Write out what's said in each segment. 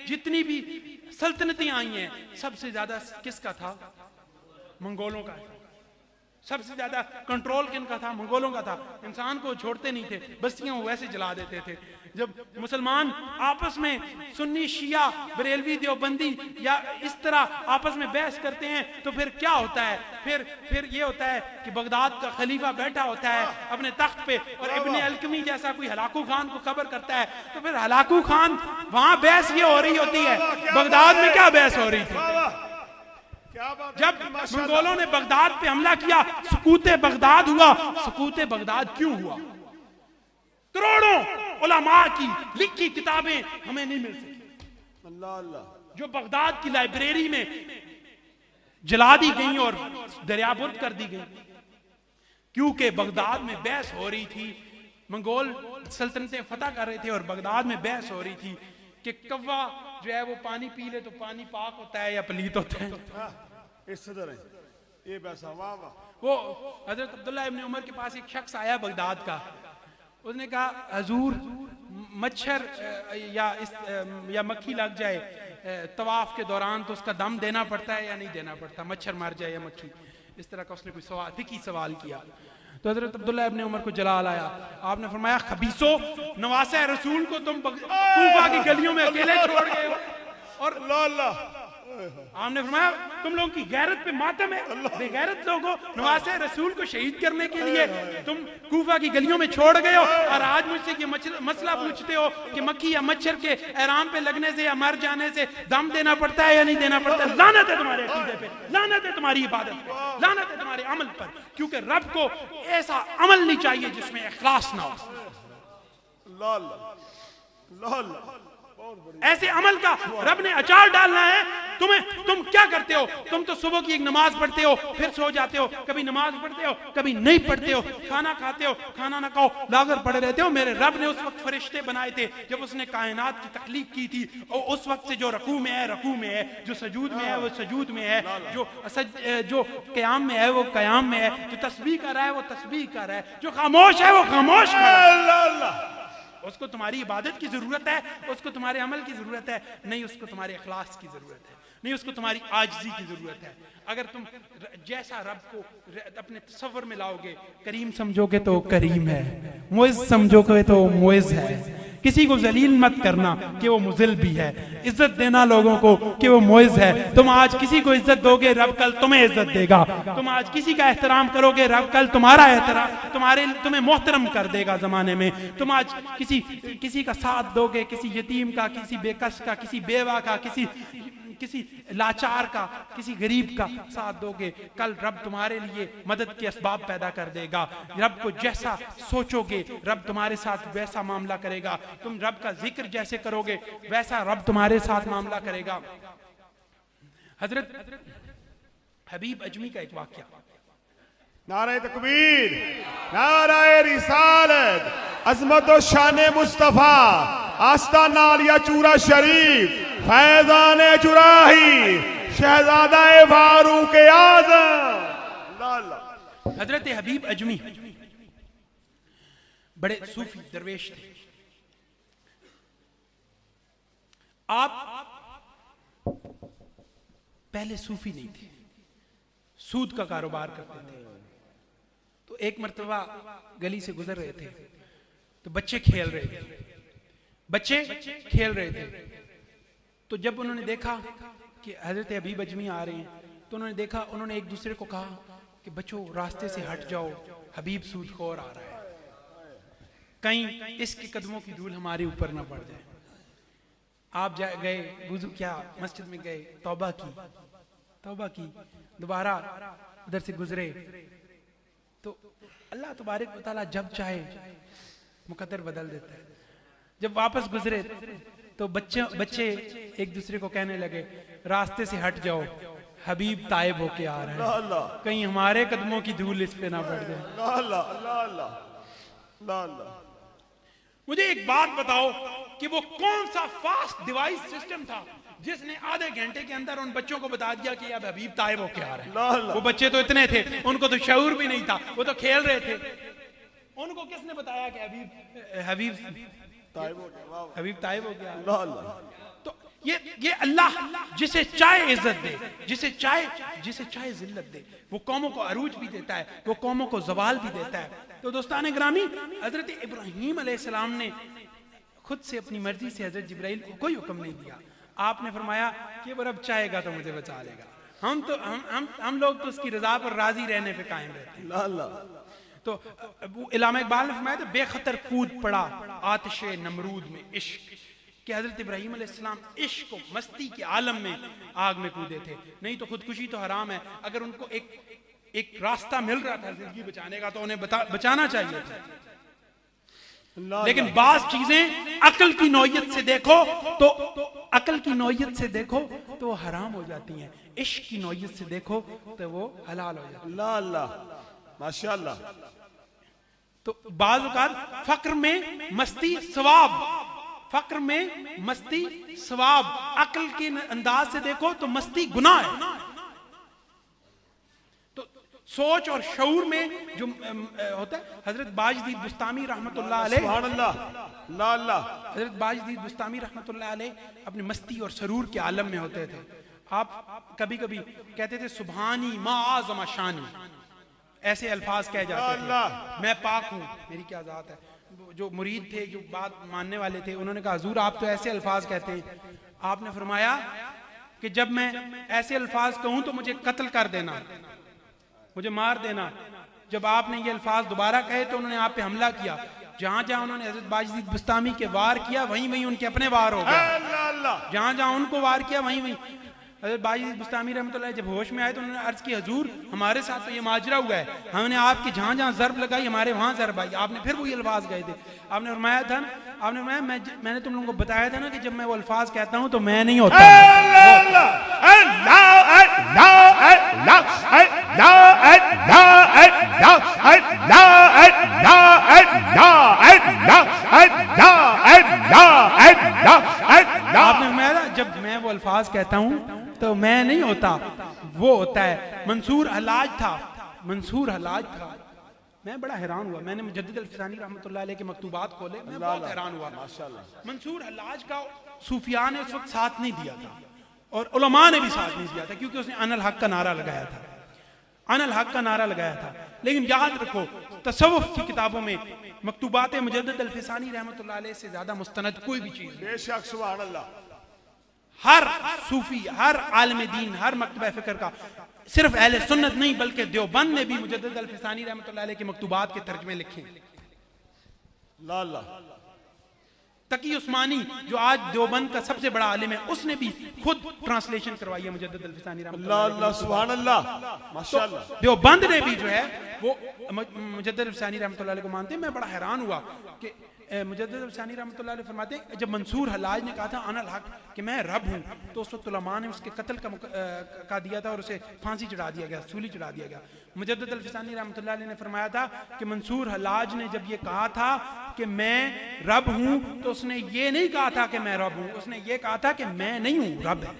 जितनी भी सल्तनतें आई हैं सबसे ज्यादा किसका था? मंगोलों का। सबसे ज्यादा कंट्रोल किनका था? मंगोलों का था। इंसान को छोड़ते नहीं थे, बस्तियां वो वैसे जला देते थे। जब मुसलमान आपस में सुन्नी शिया बरेलवी देवबंदी या इस तरह आपस में बहस करते हैं तो फिर क्या होता है? फिर ये होता है कि बगदाद का खलीफा बैठा होता है अपने तख्त पे और इब्ने अलकमी जैसा कोई हलाकू खान को खबर करता है, तो फिर हलाकू खान वहां बहस ये हो रही होती है, बगदाद में क्या बहस हो रही थी? जब मंगोलों ने बगदाद पे हमला किया, सुकूते बगदाद हुआ। सुकूते बगदाद क्यों हुआ? करोड़ों उलमा की लिखी किताबें हमें नहीं मिल सकी, अल्लाह अल्लाह, जो बगदाद की लाइब्रेरी में जला दी गई और दरियाबुर्द कर दी गई, क्योंकि बगदाद में बहस हो रही थी। मंगोल सल्तनतें फतह कर रहे थे और बगदाद में बहस हो रही थी कि कौवा जो है वो पानी पी ले तो पानी पाक होता है या पलीत होता है। इस तरह ये वैसा, वाह वाह। वो हजरत अब्दुल्ला इब्ने उमर के पास एक शख्स आया बगदाद का, उसने कहा हजूर मच्छर या मक्खी लग जाए तवाफ के दौरान तो उसका दम देना पड़ता है या नहीं देना पड़ता? मच्छर मार जाए या मक्खी, इस तरह का उसने कोई सवाल फिकी सवाल किया। तो हजरत अब्दुल्ला इब्ने उमर को जलाल आया। आपने फरमाया खबीसो, नवासे रसूल को तुम कूफा की गलियों में अकेले छोड़ गए हो। और अल्लाह, आपने फरमाया तुम लोगों की गैरत पे मातम है, बेगैरत लोगों, नवासे रसूल को शहीद करने के लिए तुम कूफा की गलियों में छोड़ गए हो और आज मुझसे ये मसला पूछते हो कि मक्खी या मच्छर के एहराम पे लगने से या मर जाने से दम देना पड़ता है या नहीं देना पड़ता? लानत है तुम्हारे अकीदे पे, लानत है तुम्हारी इबादत पे, लानत है तुम्हारे अमल पर, क्योंकि रब को ऐसा अमल नहीं चाहिए जिसमें इखलास ना हो। अल्लाह अल्लाह अल्लाह, ऐसे अमल का रब ने अचार डालना है तुम्हें। तुम क्या करते हो? तुम तो सुबह की एक नमाज पढ़ते हो, फिर सो जाते हो, कभी नमाज पढ़ते हो, कभी नहीं पढ़ते हो, खाना खाते हो, खाना ना खाओ, लागर पड़े रहते हो। मेरे रब ने उस वक्त फरिश्ते बनाए थे जब उसने कायनात की तख्लीक की थी, और उस वक्त से जो रकू में है रकू में है, जो सजूद में है वो सजूद में है, जो क़याम में है वो क़याम में है, जो तस्बीह कर रहा है वो तस्बीह कर रहा है, जो खामोश है वो खामोश कर रहा है। उसको तुम्हारी इबादत की जरूरत है, उसको तुम्हारे अमल की जरूरत है, नहीं उसको तुम्हारे इखलास की जरूरत है, नहीं उसको तुम्हारी आजिज़ी की जरूरत है। अगर तुम जैसा रब को अपने तसव्वुर में लाओगे, करीम समझोगे तो करीम है, मुइज़्ज़ समझोगे तो मुइज़्ज़ है। किसी को जलील मत करना कि वो मुज़िल भी है, इज्जत देना लोगों को कि वो मुइज़्ज़ है। तुम आज किसी को इज्जत दोगे, रब कल तुम्हें इज्जत देगा। तुम आज किसी का एहतराम करोगे, रब कल तुम्हारा एहतराम तुम्हें मोहतरम कर देगा जमाने में। तुम आज किसी का साथ दोगे, किसी यतीम का, किसी बेकस का, किसी बेवा का, किसी लाचार का, किसी गरीब का साथ दोगे, कल रब तुम्हारे लिए मदद के असबाब पैदा कर देगा। रब को जैसा सोचोगे रब तुम्हारे साथ वैसा मामला करेगा। तुम रब का जिक्र जैसे करोगे वैसा रब तुम्हारे साथ मामला करेगा। हजरत हबीब अजमी का एक वाक्या, नारे तकबीर, नारे रिसालत, अजमत और शान मुस्तफा, आस्ताना आलिया चूरा शरीफ, फैजान चुराही, शहजादा फारूक आज़म। हजरत हबीब अजमी बड़े सूफी दरवेश थे। आप पहले सूफी नहीं थे, सूद का कारोबार करते थे। तो एक मर्तबा गली से गुजर रहे थे तो बच्चे खेल रहे थे। तो जब उन्होंने देखा कि हजरत हबीब अजमी आ रहे हैं तो उन्होंने एक दूसरे को कहा कि बच्चों रास्ते से हट जाओ, हबीब सूदखोर आ रहा है, कहीं इसके कदमों की धूल हमारे ऊपर ना पड़ जाए। आप गए वुज़ू किया, मस्जिद में गए, तौबा की, दोबारा उधर से गुजरे तो अल्लाह तबारक व तआला जब चाहे मुकद्दर बदल देता है। जब वापस गुजरे तो बच्चे एक दूसरे को कहने लगे रास्ते से हट जाओ, हबीब ताइब होके आ रहा है, कहीं हमारे कदमों की धूल इस पे ना पड़ जाए। मुझे एक बात बताओ कि वो कौन सा फास्ट डिवाइस सिस्टम था जिसने आधे घंटे के अंदर उन बच्चों को बता दिया कि अब हबीब ताइब होके आ रहे हैं। वो बच्चे तो इतने थे, उनको तो शऊर भी नहीं था, वो तो खेल रहे थे। उनको किसने बताया कि हबीब ताइब हो गया? तो ये अल्लाह जिसे चाहे इज्जत दे, जिसे चाहे जिल्लत दे, वो कौमों को अरूज भी देता है, वो कौमों को जवाल भी देता है। तो दोस्तान ग्रामी, हजरत इब्राहीम अलैहिस्सलाम ने खुद से अपनी मर्जी से हजरत जिब्राइल को कोई हुक्म नहीं दिया। आपने फरमाया कि वो रब चाहेगा तो मुझे बचा लेगा। हम लोग तो उसकी रजा पर राजी रहने पे कायम रहते हैं। तो इलामा इकबाल ने फरमाया था, बेखतर कूद पड़ा आतिशे नमरूद में इश्क, कि हजरत इब्राहीम अलैहिस्सलाम इश्क को मस्ती के आलम में आग में कूदे थे। नहीं तो खुदकुशी तो हराम है। अगर उनको एक रास्ता मिल रहा था जिंदगी बचाने का तो उन्हें बचाना चाहिए था। लेकिन बाज चीजें अकल की नौयत से देखो तो वो हराम हो जाती हैं, इश्क की नौयत से देखो तो वो हलाल हो जाती है। अल्लाह माशाअल्लाह। तो बाज़ औक़ात फक्र में मस्ती सवाब, अकल के अंदाज से देखो तो मस्ती गुनाह है। तो सोच और शऊर में जो होता है, हजरत बाजदीद बुस्तामी रहमतुल्लाह अलैह, हजरत बाजदीद बुस्तामी रहमतुल्लाह अलैह अपनी मस्ती और सरूर के आलम में होते थे। आप कभी कभी कहते थे सुभानी मा आज़म शानी, ऐसे अल्फाज कह जाते थे, मैं पाक हूँ, मेरी क्या जात है। जो मुरीद थे, जो बात मानने वाले थे, उन्होंने कहा हुजूर आप तो ऐसे अल्फाज कहते हैं। आपने फरमाया कि जब मैं ऐसे अल्फाज कहूं तो मुझे कत्ल कर देना, मुझे मार देना। जब आपने ये अल्फाज दोबारा कहे तो उन्होंने आप पे हमला किया। जहां जहां उन्होंने हजरत बाजदीद बुस्तामी के वार किया वहीं वहीं उनके अपने वार हो गए। जहां जहां उनको वार किया वहीं वहीं हजरत बाजदीद बुस्तामी रहमतुल्लाह जब होश में आए तो उन्होंने अर्ज की, हुजूर हमारे साथ तो ये माजरा हुआ है, हमने आपकी जहां जहां ज़र्ब लगाई हमारे वहां ज़र्ब आई। आपने फिर वही अल्फाज गए थे। आपने फरमाया था ना, आपने फरमाया मैंने तुम लोगों को बताया था ना कि जब मैं वो अल्फाज कहता हूं तो मैं नहीं होता। आपने फरमाया जब मैं वो अल्फाज कहता हूं तो मैं नहीं होता, वो होता है। मंसूर हलाज था। मैं बड़ा हैरान हुआ, मैंने मुजद्दिद अल-फिसानी रहमतुल्लाह अलैह के मकतूबात खोले, मैं बहुत हैरान हुआ। मंसूर हलाज का सूफिया ने उस वक्त साथ नहीं दिया था और उलमा ने भी साथ नहीं दिया था, क्योंकि उसने अनल हक का नारा लगाया था। लेकिन याद रखो, तसव्वुफ की किताबों में मकतूबात मुजद्दिद अल-फिसानी रहमतुल्लाह अलैह से ज्यादा मुस्तनद कोई भी चीज, बेशक सुभान अल्लाह। हर सूफी, हर आलिम दीन, हर मकतबा फिक्र का, सिर्फ अहले सुन्नत नहीं बल्कि देवबंद ने भी मुजद्दिद अल-फिसानी रहमतुल्लाह अलैह के मकतूबात के तर्जुमे लिखे। तकी उस्मानी जो आज देवबंद का सबसे बड़ा आलिम है, उसने भी खुद ट्रांसलेशन करवाई है मुजद्दिद अल-फिसानी रहमतुल्लाह अलैह। सुभान अल्लाह माशाअल्लाह। देवबंद ने भी जो है वो मुजद्दिद अल-फिसानी रहमतुल्लाह अलैह को मानते हैं। मैं बड़ा हैरान हुआ कि मुजद्दिद अल-फिसानी रहमतुल्लाह अलैह फरमाते हैं, जब मंसूर हलाज ने कहा था अनल हक कि मैं रब हूँ, तो उस वक्त उलमा ने उसके कत्ल का दिया था और उसे फांसी चढ़ा दिया गया, सूली चढ़ा दिया गया। मुजद्दिद अल-फिसानी रहमतुल्लाह अलैह ने फरमाया था कि मंसूर हलाज ने जब ये कहा था कि मैं रब हूँ तो उसने ये नहीं कहा था कि मैं रब हूँ, उसने ये कहा था कि मैं नहीं हूँ, रब है।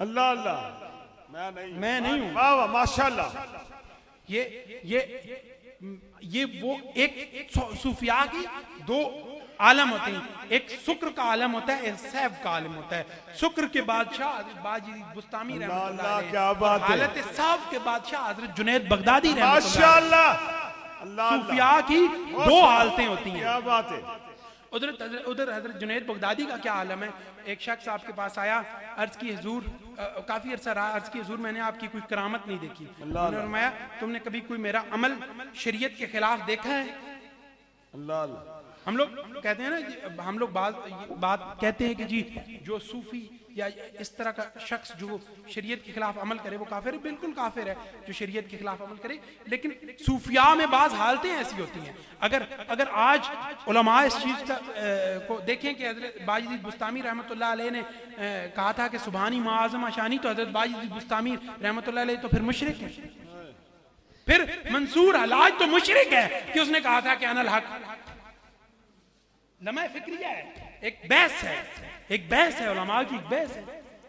अल्लाह अल्लाह, मैं नहीं हूँ। वाह वाह माशाअल्लाह। ये वो एक सूफिया की दो आलम होते हैं, एक शुक्र का आलम होता है, एक सैब का आलम होता है। शुक्र के बादशाह बाजदीद बुस्तामी रहमतुल्लाह अलैह, क्या बात है। हालत सैब के बादशाह हजरत जुनैद बगदादी माशाअल्लाह। सूफिया की दो हालतें होती हैं। क्या बात है। उधर हजरत जुनैद बगदादी का क्या आलम है। एक शख्स आपके पास आया, अर्ज की हुजूर, काफी अरसा रहा, अर्ज की हुजूर मैंने आपकी कोई करामत नहीं देखी। उन्होंने फरमाया तुमने कभी कोई मेरा अमल शरीयत के खिलाफ देखा है? अल्लाह। हम लोग कहते हैं ना, हम लोग बात कहते हैं कि जी जो सूफी या इस तरह का शख्स जो शरीयत के खिलाफ अमल करे वो काफिर है। बिल्कुल काफिर है जो शरीयत के खिलाफ अमल करे, लेकिन सूफिया में बाज हालतें ऐसी होती हैं। अगर आज उलमा इस चीज को देखें कि हजरत बाजदीद बुस्तामी रहमतुल्लाह अलैह ने कहा था कि सुभानी माज़म शानी, तो हजरत बाजदीद बुस्तामी रहमतुल्लाह अलैह तो फिर मुशरिक है। फिर मंसूर हलाज तो मुशरिक है कि उसने कहा था कि अनल हक। लम्हा फिक्रिया है, एक बहस है उलमा की, एक बहस है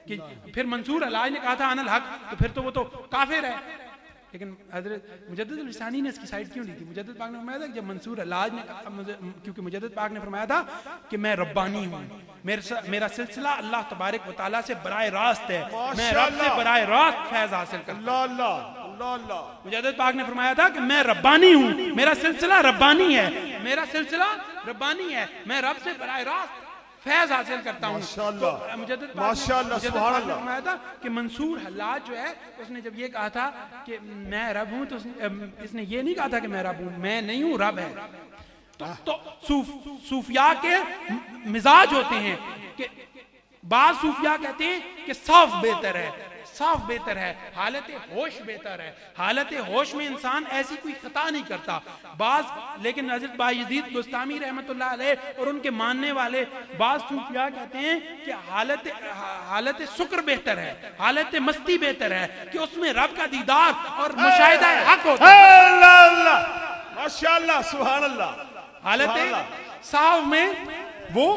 कि फिर मंसूर हलाज ने कहा था अनल हक, तो फिर तो वो तो काफिर है। लेकिन हजरत मुजद्दिद लिसानी ने इसकी साइड क्यों ली थी? मुजद्दिद पाक ने फरमाया था कि जब मंसूर हल्लाज ने कहा मुझे, क्योंकि मुजद्दिद पाक ने फरमाया था कि मैं रब्बानी हूँ, मेरा सिलसिला अल्लाह तबारक व तआला से बराए रास्त है, मैं रब से बराए रास्त फैज हासिल करता हूँ। मुजद्दिद पाक ने फरमाया था कि मैं रब्बानी हूँ, मेरा सिलसिला रब्बानी है, मेरा सिलसिला रब्बानी है, मैं रब से बराए रास्त फैज हासिल करता हूँ। मुजद्दिद पाक ने फरमाया था कि मंसूर हल्लाज जो है उसने जब ये कहा था कि मैं रब हूँ, तो इसने ये नहीं कहा था कि मैं रब हूँ, मैं नहीं हूँ, रब है। तो सूफिया के मिजाज होते हैं कि बाद सूफिया कहते हैं कि साफ बेहतर है, साफ बेहतर है, हालत होश बेहतर है, हालत होश में इंसान ऐसी कोई खता नहीं करता बाज। लेकिन हज़रत बायजीद बुस्तामी रहमतुल्लाह अलैह और उनके मानने वाले बाज सूफिया कहते हैं कि हालत शुक्र बेहतर है, हालत मस्ती बेहतर है, कि उसमें रब का दीदार और मुशाहिदा हक होता है। माशाअल्लाह, सुभान अल्लाह। हालत साफ में वो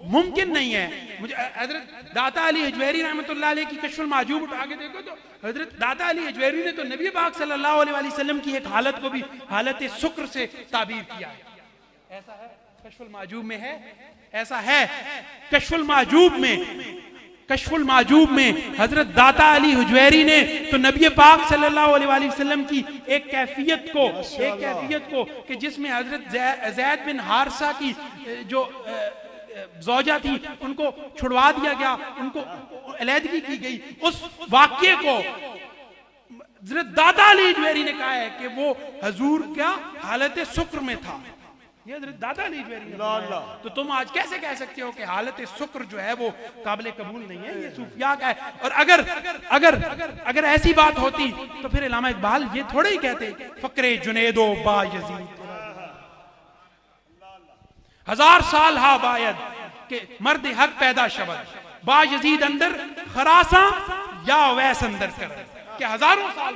मुमकिन नहीं है। मुझे हजरत दाता अली हजवेरी रहमतुल्लाह अलैह की कश्फुल माजूब उठा के देखो तो हजरत दाता अली हजवेरी ने तो नबी पाक सल्लल्लाहु अलैहि वसल्लम की एक हालत को भी हालत शुक्र से ताबीर किया है। ऐसा है कश्फुल माजूब में है, ऐसा है कश्फुल माजूब में, कश्फुल माजूब में हजरत दाता अली हुजवेरी ने तो नबी पाक सल्लल्लाहु अलैहि वसल्लम की एक कैफियत को कि जिसमें हजरत ज़ैद बिन हारिसा की जो ज़ौजा थी उनको छुड़वा दिया गया, उनको अलहदगी की गई, उस वाक्य को हजरत दाता अली हुजवेरी ने कहा है कि वो हजूर क्या हालत शुक्र में था। ये हजरत दाता अली हुजवेरी ने, तो तुम आज कैसे कह सकते हो कि हालत शुक्र जो है वो काबिल कबूल नहीं है? ये सूफिया का है। और अगर अगर अगर ऐसी बात होती तो फिर इल्लामा इकबाल ये थोड़े ही कहते फकरे जुनेदो बायजीद हजार साल हा बायद के मर्द हक पैदा शबद बायजीद अंदर खरासा या वैस अंदर कर के हजारों साल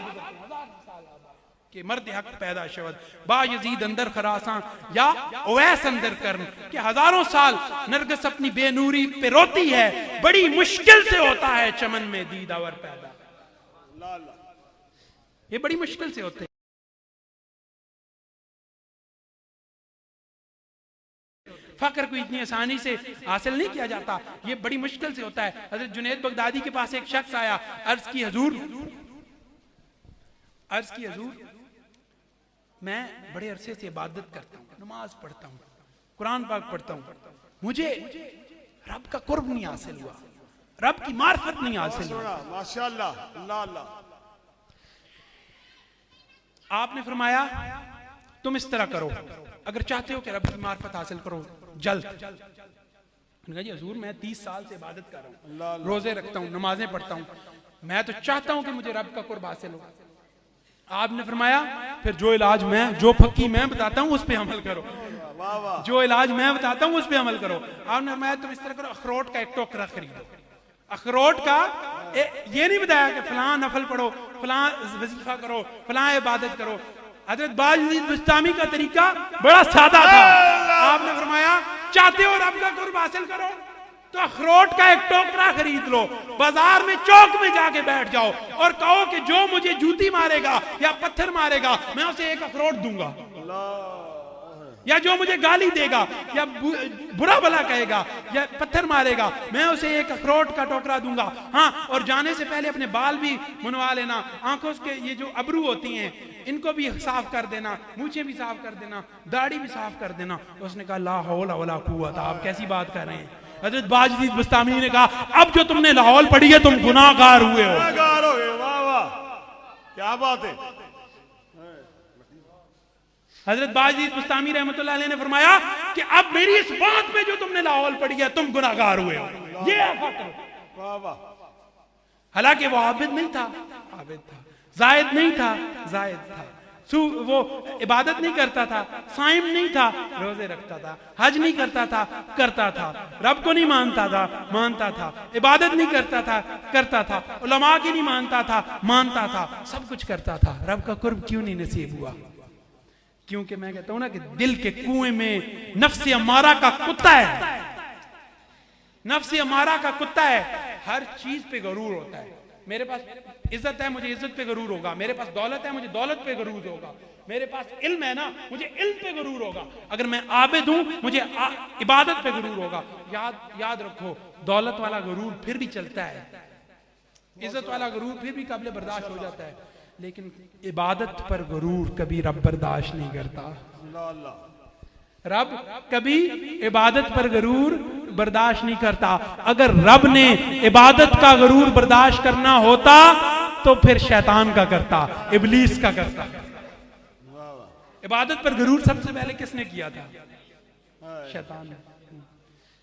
के मर्द हक पैदा शबद बायजीद अंदर खरासा या ओवैस अंदर कर के हजारों साल नरगिस अपनी बेनूरी पे रोती है, बड़ी मुश्किल से होता है चमन में दीदावर पैदा, ये बड़ी मुश्किल से होते हैं। फक्र को इतनी आसानी से हासिल नहीं किया जाता, ये बड़ी मुश्किल से होता है। हजरत जुनैद बगदादी के पास एक शख्स आया, अर्ज की हजूर मैं बड़े अरसे से इबादत करता हूँ, नमाज पढ़ता हूँ, कुरान पाक पढ़ता हूँ, मुझे रब का कुर्ब नहीं हासिल हुआ, रब की मार्फत नहीं हासिल हुआ। माशाअल्लाह, अल्लाह अल्लाह। आपने फरमाया तुम इस तरह करो, अगर चाहते हो कि रब की मार्फत हासिल करो जल्द। उन्होंने कहा जी हुजूर मैं 30 साल से इबादत कर रहा हूँ, रोजे रखता हूँ, नमाजें पढ़ता हूँ, मैं तो चाहता हूँ कि मुझे रब का कुर्ब हासिल हो। आपने फरमाया फिर जो इलाज मैं, जो फकी मैं बताता हूँ उस पे अमल करो, जो इलाज मैं बताता हूँ उस पे अमल करो। आपने फरमाया तुम इस तरह करो, अखरोट का एक टोकरा खरीदो, अखरोट का ये नहीं बताया कि फलां नफल पढ़ो, फलां वजीफा करो, फलां इबादत करो। हजरत बायजीद बुस्तामी का तरीका बड़ा सादा था। आपने फरमाया चाहते हो रब का कुर्ब हासिल करो तो अखरोट का एक टोकरा खरीद लो, बाजार में चौक में जाके बैठ जाओ और कहो कि जो मुझे जूती मारेगा या पत्थर मारेगा मैं उसे एक अखरोट दूंगा, या जो मुझे गाली देगा या बुरा भला कहेगा या पत्थर मारेगा मैं उसे एक अखरोट का टोकरा दूंगा। हाँ, और जाने से पहले अपने बाल भी मुनवा लेना, आंखों के ये जो अबरू होती हैं इनको भी साफ कर देना, मूछे भी साफ कर देना, दाढ़ी भी साफ कर देना। उसने कहा ला हौला वला कुव्वत, आप कैसी बात कर रहे हैं? हजरत बायजीद बुस्तामी ने कहा अब जो तुमने लाहौल पढ़ी है तुम गुनाहगार हुए हो। गुनाहगार हो गए, वाह वाह क्या बात है। हजरत बायजीद बुस्तामी रहमतुल्लाह अलैह ने फरमाया कि अब मेरी इस बात पे जो तुमने लाहौल पढ़ी है तुम गुनाहगार हुए हो, ये है फक्र। वाह वाह। हालांकि वो आबिद नहीं था, आबिद था, जायद नहीं था, जायद था, वो इबादत नहीं करता था, साइम नहीं था, रोजे रखता था, हज नहीं करता था, करता था, रब को नहीं मानता था, मानता था, इबादत नहीं करता था, करता था, उलमा की नहीं मानता था, मानता था, सब कुछ करता था। रब का कुर्ब क्यों नहीं नसीब हुआ? क्योंकि मैं कहता हूं ना कि दिल के कुएं में नफ्स अमारा का कुत्ता है, नफ्स अमारा का कुत्ता है, हर चीज पे गरूर होता है, मेरे पास इज्जत है, मुझे इज्जत पे गरूर होगा। मेरे पास दौलत है, मुझे दौलत पे गरूर होगा। मेरे पास इल्म है ना, मुझे इल्म पे गरूर होगा। अगर मैं आबिद हूं, मुझे इबादत पे गरूर होगा। याद रखो, दौलत वाला गरूर फिर भी चलता है, इज्जत वाला गरूर फिर भी काबिल बर्दाश्त हो जाता है, लेकिन इबादत पर गरूर कभी रब बर्दाश्त नहीं करता। रब कभी इबादत पर गरूर बर्दाश्त नहीं करता। अगर रब ने इबादत का गरूर बर्दाश्त करना होता तो फिर शैतान का करता, इबलीस का करता। इबादत पर गरूर सबसे पहले किसने किया था? शैतान ने।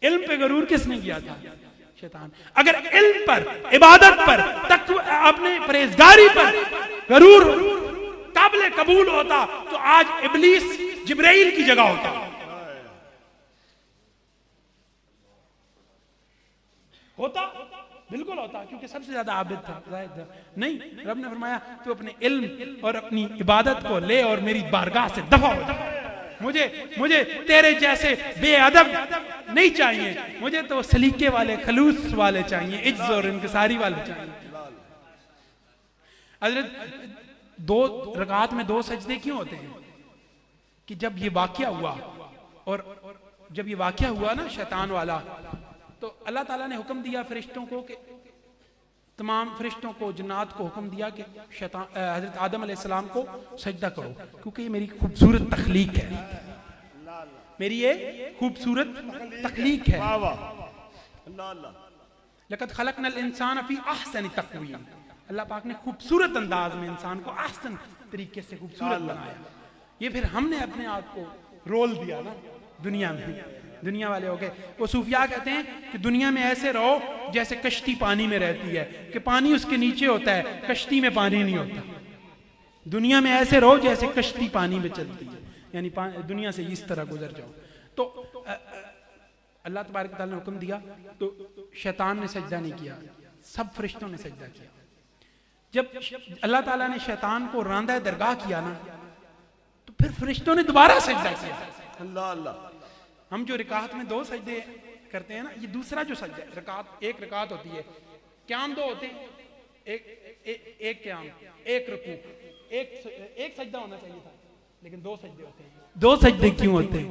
इल्म पे गरूर किसने किया था? शैतान। अगर इल्म पर, इबादत पर, तक अपने परहेजगारी पर गरूर काबिल कबूल होता तो आज इबलीस जिब्राइल की जगह होता। होता, बिल्कुल होता, क्योंकि सबसे ज्यादा आबिद था। नहीं, रब ने फरमाया तू अपने इल्म और अपनी इबादत को ले और मेरी बारगाह से दफा हो जा। मुझे तेरे जैसे बेअदब नहीं चाहिए, मुझे तो सलीके वाले, खलूस वाले चाहिए, इज्ज और इनकिसारी वाले चाहिए। हजरत 2 रकात में 2 सजदे क्यों होते हैं? कि जब ये वाकया हुआ, और जब ये वाकया हुआ ना शैतान वाला, तो अल्लाह ताला ने हुक्म दिया फरिश्तों को, कि तमाम फरिश्तों को, जन्नात को हुक्म दिया कि शैतान हजरत आदम अलैहिस्सलाम को सजदा करो, क्योंकि ये मेरी खूबसूरत तख्लीक है, मेरी ये खूबसूरत तख्लीक है। लक़द खलक़नल इंसान फी अहसनि तक़वीम। अल्लाह पाक ने खूबसूरत अंदाज में इंसान को अहसन तरीके से खूबसूरत बनाया। ये फिर हमने अपने आप को रोल दिया ना दुनिया में, दुनिया वाले हो गए। वो सूफिया कहते हैं कि दुनिया में ऐसे रहो जैसे कश्ती पानी में रहती है, कि पानी उसके नीचे होता है, कश्ती में पानी नहीं होता। दुनिया में ऐसे रहो जैसे कश्ती पानी में चलती है, यानी दुनिया से इस तरह गुजर जाओ। तो अल्लाह तबारक तआला ने हुक्म दिया, तो शैतान ने सजदा नहीं किया, सब फरिश्तों ने सजदा किया। जब अल्लाह ताला ने शैतान को रांदा दरगाह किया ना, तो फिर फरिश्तों ने दोबारा सजदा किया। अल्लाह अल्लाह। हम जो रकात में 2 सजदे करते हैं ना, ये दूसरा जो सजदा, रकात एक रकात होती है, क़याम 2 होते हैं, एक क़याम, एक रुकू, एक सजदा होना चाहिए था, लेकिन 2 सजदे होते हैं। 2 सजदे क्यों होते हैं?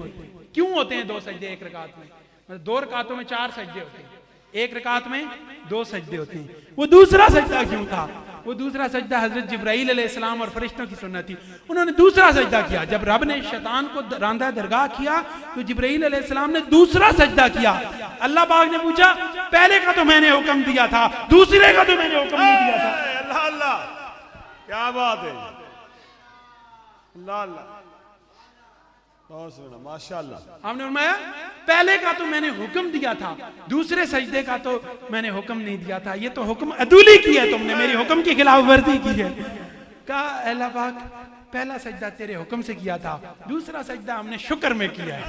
क्यों होते हैं 2 सजदे एक रकात में? मतलब 2 रकातों में 4 सजदे होते हैं, एक रकात में 2 सजदे होते हैं। वो दूसरा सजदा क्यों था? वो दूसरा सजदा हजरत जिब्राइल अलैहिस्सलाम और फरिश्तों की सुन्नत थी, उन्होंने दूसरा सजदा किया। जब रब ने शैतान को रांदा दरगाह किया तो जिब्राइल अलैहिस्सलाम ने दूसरा सजदा किया। अल्लाह पाक ने पूछा, पहले का तो मैंने हुक्म दिया था, दूसरे का तो मैंने हुक्म नहीं दिया था। अल्लाह अल्लाह, क्या बात है, अल्लाह अल्लाह, बहुत सुना, माशाअल्लाह। हमने फरमाया पहले का तो मैंने हुक्म दिया था, दूसरे सजदे का तो मैंने हुक्म नहीं दिया था, ये तो हुक्म अदूली की है, तुमने मेरी हुक्म की खिलाफ वर्जी की है। कहा अल्लाह पाक पहला सजदा तेरे हुक्म से किया था, दूसरा सजदा हमने शुक्र में किया है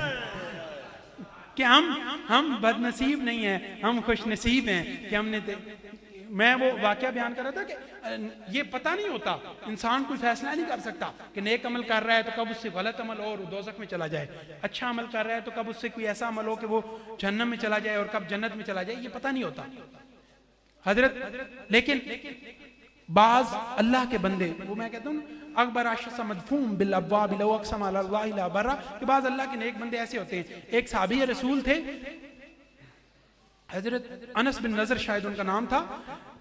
कि हम बदनसीब नहीं है, हम खुश नसीब हैं कि हमने मैं वो वाकया बयान कर रहा था कि ये पता नहीं होता, इंसान कोई फैसला नहीं कर सकता कि नेक अमल कर रहा है तो कब उससे गलत अमल हो और दोज़ख में चला जाए, अच्छा अमल कर रहा है तो कब उससे कोई ऐसा अमल हो कि वो जहन्नम में चला जाए और कब जन्नत में चला जाए, ये पता नहीं होता हजरत। लेकिन बाज अल्लाह के बंदे, वो मैं कहता हूँ अकबर आशा मदफूम बिल अब्वाब लौ अक़सम अला अल्लाह ला बर्रा, कि बाज अल्लाह के नेक बंदे ऐसे होते हैं। एक साहबी रसूल थे, हजरत अनस बिन नजर शायद उनका नाम था,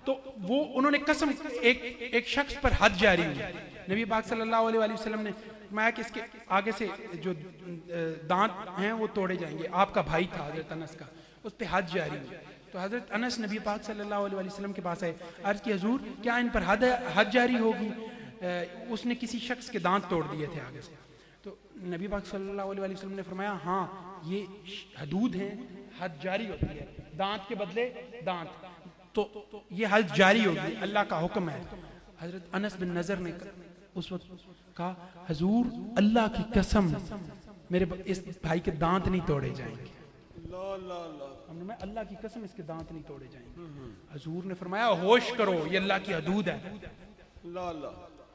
तो वो उन्होंने कसम, एक शख्स पर हद जारी हुई, नबी पाक सल्लल्लाहु अलैहि वसल्लम ने फरमाया कि इसके आगे से जो दांत हैं वो तोड़े जाएंगे। आपका भाई था हजरत अनस का, उस पर हद जारी हुई। तो हजरत अनस नबी पाक सल्लल्लाहु अलैहि वसल्लम के पास आए, अर्ज की हुजूर क्या इन पर हद जारी होगी? उसने किसी शख्स के दांत तोड़ दिए थे आगे से। तो नबी पाक सल्लल्लाहु अलैहि वसल्लम ने फरमाया हाँ, ये हदूद हैं, हद जारी होती है, दांत के बदले दांत, तो ये हद जारी होगी, अल्लाह का हुक्म है। हजरत अनस बिन नजर ने उस वक्त कहा, हुजूर अल्लाह की कसम मेरे इस भाई के दांत नहीं तोड़े जाएंगे। हमने मैं अल्लाह की कसम इसके दांत नहीं तोड़े जाएंगे। हुजूर ने फरमाया होश करो, ये अल्लाह की हदूद है।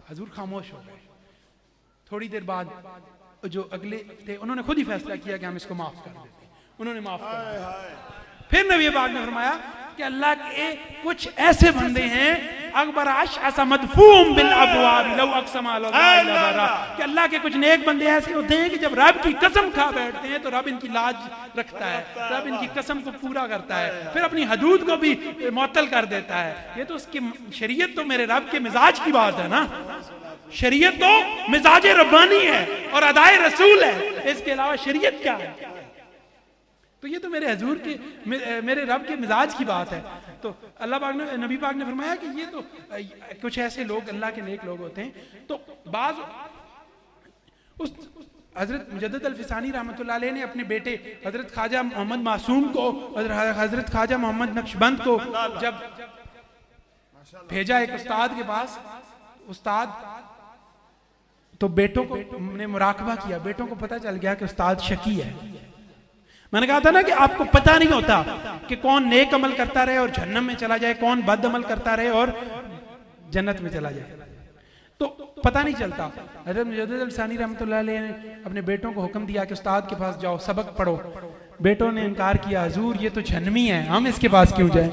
हुजूर खामोश हो गए। थोड़ी देर बाद जो अगले थे उन्होंने खुद ही फैसला किया कि हम इसको माफ कर देते, उन्होंने माफ कर दिया। फिर नबी पाक ने फरमाया कि अल्लाह के कुछ ऐसे बंदे हैं अकबर अशअस मदफूम बिल अबवाब लौ अक़सम अला अल्लाह लबर्रा, कि अल्लाह के कुछ नेक बंदे ऐसे होते हैं कि जब रब की कसम खा बैठते हैं तो रब इनकी लाज रखता है, रब इनकी कसम को पूरा करता है, फिर अपनी हदूद को भी मुअत्तल कर देता है। ये तो उसकी शरीयत तो मेरे रब के मिजाज की बात है ना, शरीयत तो मिजाज रब्बानी है और अदाए रसूल है, इसके अलावा शरीयत क्या है? तो ये तो मेरे हजूर के मेरे रब के मिजाज की बात है। तो अल्लाह पाक ने नबी पाक ने फरमाया कि ये तो कुछ ऐसे लोग अल्लाह के नेक लोग होते हैं। तो बाज उस हजरत मुजद्दिद अल-फिसानी रहमतुल्लाह अलैह ने अपने बेटे हजरत ख्वाजा मोहम्मद मासूम को, हजरत ख्वाजा मोहम्मद नक्शबंद को जब भेजा एक उस्ताद के पास, उस्ताद तो बेटों को ने मुराकबा किया, बेटों को पता चल गया कि उस्ताद शकी है। मैंने कहा था ना कि आपको पता नहीं होता कि कौन नेक अमल करता रहे और जन्नत में चला जाए, कौन बद अमल करता रहे और जन्नत में चला जाए, तो पता नहीं चलता। हज़रत मुजद्दिद अल-फिसानी रहमतुल्लाह अलैह ने अपने बेटों को हुक्म दिया कि उस्ताद के पास जाओ, सबक पढ़ो। बेटों ने इनकार किया, हुजूर ये तो जहन्नमी है, हम इसके पास क्यों जाएं?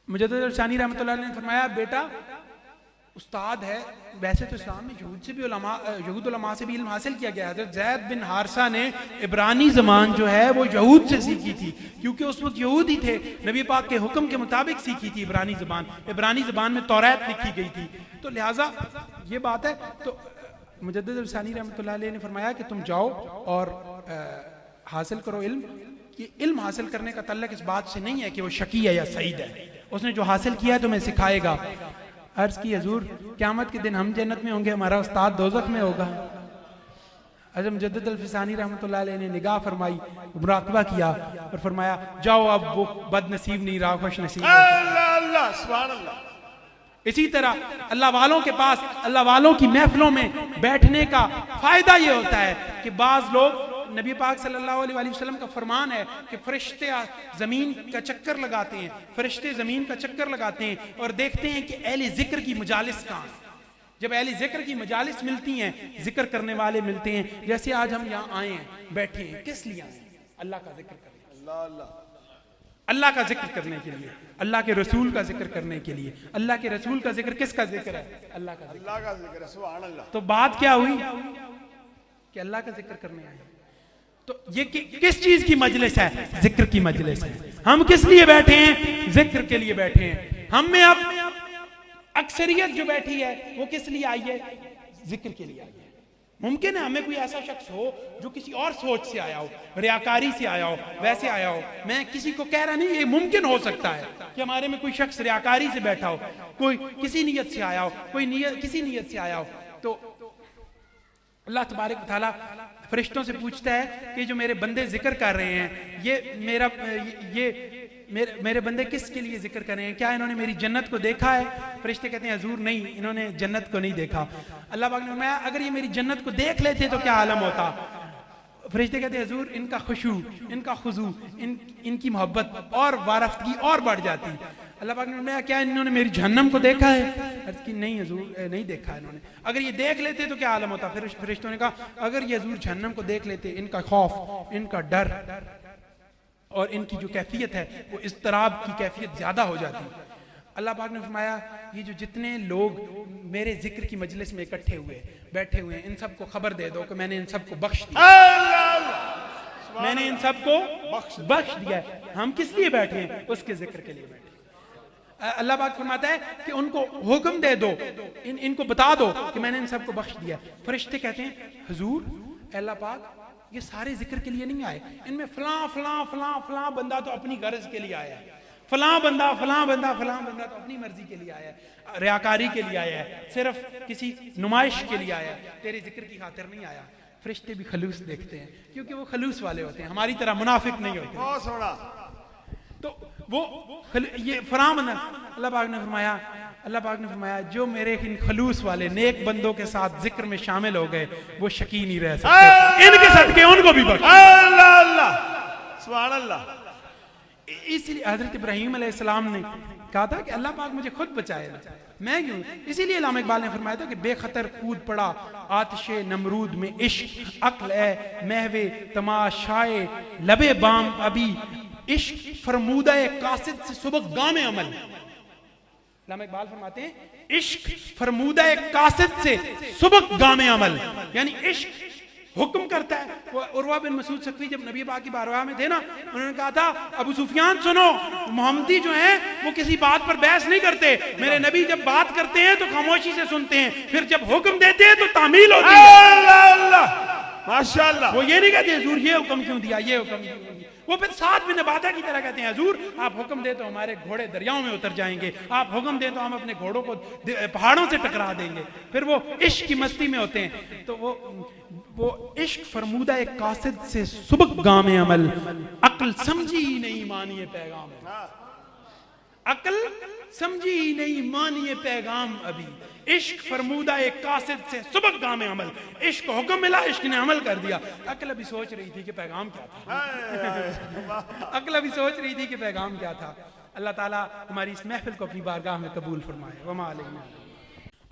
मुजद्दिद अल-फिसानी रहमतुल्लाह अलैह ने फरमाया, बेटा उस्ताद है, वैसे तो इस्लाम में यहूद उलमा से भी इल्म हासिल किया गया है। हज़रत ज़ैद बिन हारसा ने इब्रानी ज़बान जो है वो यहूद से सीखी थी, क्योंकि उस वक्त यहूद ही थे, नबी पाक के हुक्म के मुताबिक सीखी थी इब्रानी ज़बान। इब्रानी ज़बान में तौरात लिखी गई थी, तो लिहाजा ये बात है। तो मुजद्दिद अल-फिसानी रहमतुल्लाह अलैह ने फरमाया कि तुम जाओ और हासिल करो इल्म। ये इल्म हासिल करने का तल्लक इस बात से नहीं है कि वो शकी है या सईद है, उसने जो हासिल किया है तुम्हें सिखाएगा। अर्ज की हजूर क़यामत के दिन हम जन्नत में होंगे, हमारा उस्ताद दोज़ख में होगा। हज़रत मुजद्दिद अल-फिसानी रहमतुल्लाह अलैह ने निगाह फरमाई, मुराक़बा किया और फरमाया, जाओ अब वो बदनसीब नहीं रहा, खुश नसीब। अल्लाह सुभान अल्लाह। इसी तरह अल्लाह वालों के पास, अल्लाह वालों की महफिलों में बैठने का फायदा ये होता है कि बाज़ लोग, नबी पाक सल्लल्लाहु अलैहि वसल्लम का फरमान है कि फरिश्ते ज़मीन का चक्कर लगाते हैं, फरिश्ते ज़मीन का चक्कर लगाते हैं और देखते हैं कि अहले ज़िक्र की मजालिस कहाँ हैं। जब अहले ज़िक्र की मजालिस मिलती हैं, जिक्र करने वाले मिलते हैं, जैसे आज हम यहाँ आए हैं, बैठे हैं, किस लिए आए? अल्लाह का जिक्र करने, अल्लाह का जिक्र करने के लिए, अल्लाह के रसूल का जिक्र करने के लिए। अल्लाह के रसूल का जिक्र किसका जिक्र है? अल्लाह का जिक्र। सुभान अल्लाह। तो बात क्या हुई कि अल्लाह का जिक्र करने आए। तो ये किस चीज की मजलिस है? जिक्र की मजलिस है। हम किस लिए बैठे हैं? जिक्र के लिए बैठे हैं। हम में अब अक्सरियत जो बैठी है वो किस लिए आई है? जिक्र के लिए आई है। मुमकिन है हमें कोई ऐसा शख्स हो जो किसी और सोच से आया हो, रियाकारी से आया हो, वैसे आया हो। मैं किसी को कह रहा नहीं, ये मुमकिन हो सकता है कि हमारे में कोई शख्स रियाकारी से बैठा हो, कोई किसी नीयत से आया हो, कोई किसी नीयत से आया हो। तो अल्लाह तबारक व तआला फरिश्तों से पूछता है कि जो मेरे बंदे जिक्र कर रहे हैं, मेरे बंदे किसके लिए जिक्र कर रहे हैं? क्या इन्होंने मेरी जन्नत को देखा है? फरिश्ते कहते हैं हुजूर नहीं, इन्होंने जन्नत को नहीं देखा। अल्लाह पाक ने फरमाया, अगर ये मेरी जन्नत को देख लेते तो क्या आलम होता? फरिश्ते कहते हैं हुजूर इनका खुशू, इनका खुजू, इनकी मोहब्बत और वारफ्तगी और बढ़ जाती। अल्लाह पाक ने फरमाया, क्या इन्होंने मेरी जहन्नम को देखा है? अर्ज़ की नहीं हुजूर, नहीं देखा इन्होंने। अगर ये देख लेते तो क्या आलम होता? फिर फरिश्तों ने कहा, अगर ये हुजूर जहन्नम को देख लेते, इनका खौफ, इनका डर और इनकी जो कैफियत है वो इज़्तिराब की कैफियत ज्यादा हो जाती। अल्लाह पाक ने फरमाया, ये जो जितने लोग मेरे जिक्र की मजलिस में इकट्ठे हुए, बैठे हुए हैं, इन सबको खबर दे दो कि मैंने इन सबको बख्श दिया, मैंने इन सबको बख्श दिया। हम किस लिए बैठे हैं? उसके जिक्र के लिए बैठे। अल्लाह पाक फरमाता है कि उनको हुक्म दे दो, इनको बता दो कि मैंने इन सबको बख्श दिया। फरिश्ते कहते हैं हुजूर, अल्लाह पाक ये सारे जिक्र के लिए नहीं आए, इनमें फलां फलां फलां फलां बंदा तो अपनी गर्ज के लिए आया है, फलां बंदा तो अपनी मर्जी के लिए आया है, रियाकारी के लिए आया है, सिर्फ किसी नुमाइश के लिए आया है, तेरे जिक्र की खातिर नहीं आया। फरिश्ते भी खलूस देखते हैं, क्योंकि वो खलूस वाले होते हैं, हमारी तरह मुनाफिक नहीं होते। बहुत सोना। तो वो ये फराम बंदा, अल्लाह पाक ने फरमाया जो मेरे इन खलूस वाले नेक बंदों के साथ जिक्र में शामिल हो गए वो शकी नहीं रह सकते, इनके सदके उनको भी बख्श। अल्लाह अल्लाह सुभान अल्लाह। इसलिए हजरत इब्राहीम अलैहिस्सलाम ने कहा था कि अल्लाह पाक मुझे खुद बचाए ना, मैं क्यों? इसीलिए इल्लामा इकबाल ने फरमाया था कि बेखतर कूद पड़ा आतिशे नमरूद में इश्क, अक्ल है महवे तमाशाए लबे बाम अभी इश्क फरमूदा कासिद से सुबह गाम अमल। अल्लामा इकबाल फरमाते हैं इश्क फरमूदा कासिद से सुबह गाम अमल, यानी इश्क हुक्म करता है। वो उर्वा बिन मसूद सकवी जब नबी पाक की बारगाह में थे ना, उन्होंने कहा था अबू सुफियान सुनो, मोहम्मदी जो हैं वो किसी बात पर बहस नहीं करते, मेरे नबी जब बात करते हैं तो खामोशी से सुनते हैं, फिर जब हुक्म देते हैं तो तामील होती है। माशाअल्लाह। वो ये नहीं कहते हुजूर ये हुक्म क्यों दिया, ये हुक्म क्यों दिया। वो फिर साथ में नबादा की तरह कहते हैं हुजूर आप हुक्म दे तो हमारे घोड़े दरियाओं में उतर जाएंगे, आप हुक्म दे तो हम अपने घोड़ों को पहाड़ों से टकरा देंगे। फिर वो इश्क की मस्ती में होते हैं। तो वो इश्क फरमूदा एक कासिद से सुबह गाम अमल, अक्ल समझी ही नहीं मानिए पैगाम, अक्ल समझी ही नहीं मानिए पैगाम अभी। इश्क फरमूदा एक कासिद से सुबह गाम अमल, इश्क को हुक्म मिला, इश्क ने अमल कर दिया। अक्ल अभी सोच रही थी कि पैगाम क्या था, अक्ल अभी सोच रही थी कि पैगाम क्या था। अल्लाह ताला हमारी इस महफिल को अपनी बारगाह में कबूल फरमाए। वमा अलैना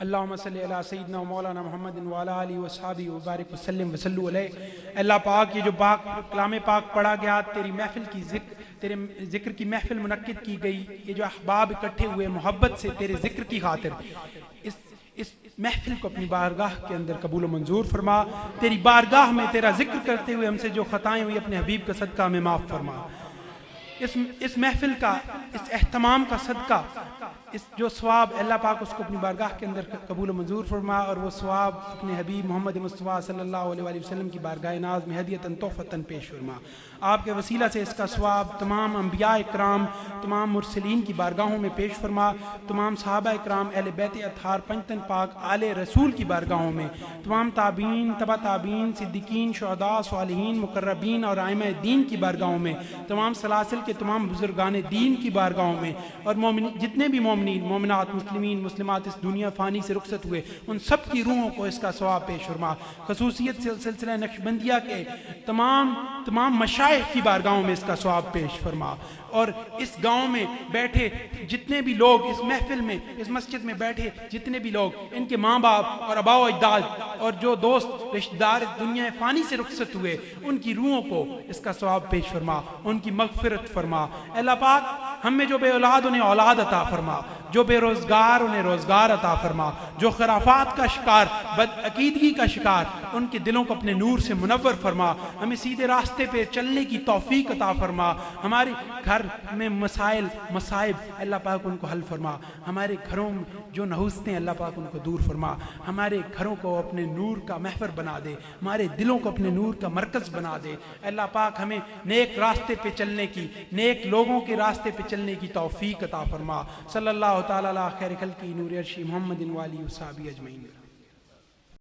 अल्लाहुम्मा सल्ली अला सय्यिदना मौलाना मुहम्मदिन व अला आलिहि व अस्हाबिहि व बारिक व सल्लिम व सल्लु अलैहि। अल्लाह पाक ये जो कलाम पाक पढ़ा गया, तेरी महफिल की तेरे जिक्र की महफिल मुनक्किद की गई, ये जो अहबाब इकट्ठे हुए मोहब्बत से तेरे जिक्र की खातिर, इस महफिल को अपनी बारगाह के अंदर कबूल मंजूर फरमा। तेरी बारगाह में तेरा जिक्र करते हुए हमसे जो खताएं हुई अपने हबीब का सदका में माफ़ फरमा। इस महफिल का, इस एहतमाम का सदका, इस जो सवाब अल्लाह पाक उसको अपनी बारगाह के अंदर कबूल मंजूर फरमा, और वो सवाब अपने हबीब मोहम्मद मुस्तफ़ा सल्लल्लाहु अलैहि वसल्लम की बारगाह नाज में हदियतन तोहफ़तन पेश फरमा। आपके वसीला से इसका सवाब तमाम अम्बिया इकराम, तमाम मुरसलीन की बारगाहों में पेश फरमा, तमाम सहाबा इकराम, अहले बैत अतहार, पंजतन पाक, आले रसूल की बारगाहों में, तमाम ताबीन, तबा ताबीन, सिद्दीकीन, शुहदा, सालिहीन, मुकर्रबीन और आइमा दीन की बारगाहों में, तमाम सलासिल के तमाम बुजुर्गान दीन की बारगाहों में, और जितने भी मोमिनीन, मोमिनात, मुस्लिमीन, मुस्लिमात इस दुनिया फ़ानी से रुखसत हुए, उन सब की रूहों को इसका सवाब पेश फरमा। खसूसियत से सिलसिला नक्शबंदिया के तमाम मशाइख की बारगाहों में इसका सवाब पेश फरमा। और इस गांव में बैठे जितने भी लोग, इस महफिल में, इस मस्जिद में बैठे जितने भी लोग, इनके माँ बाप और अबाओ अजदाद और जो दोस्त रिश्तेदार इस दुनिया फ़ानी से रुखसत हुए, उनकी रूहों को इसका सवाब पेश फरमा, उनकी मग़फ़िरत फरमा। अल्लाह पाक हम में जो बे औलाद उन्हें औलाद अता फरमा, जो बेरोज़गार उन्हें रोज़गार अता फरमा, जो खराफात का शिकार, बदअकीदगी का शिकार, उनके दिलों को अपने नूर से मुनव्वर फरमा। हमें सीधे रास्ते पे चलने की तौफीक अता फरमा। हमारे घर में मसाइब अल्लाह पाक उनको हल फरमा। हमारे घरों में जो नहुस्तें अल्लाह पाक उनको दूर फरमा। हमारे घरों को अपने नूर का महफर बना दे, हमारे दिलों को अपने नूर का मरकज़ बना दे। अल्लाह पाक हमें नेक रास्ते पे चलने की, नेक लोगों के रास्ते पे चलने की तौफीक अता फरमा। सल्लल्लाहु तआला अला खैर खल्क़ी नूर अर्शी मुहम्मदिन व आलिहि व सहाबिहि अजमईन।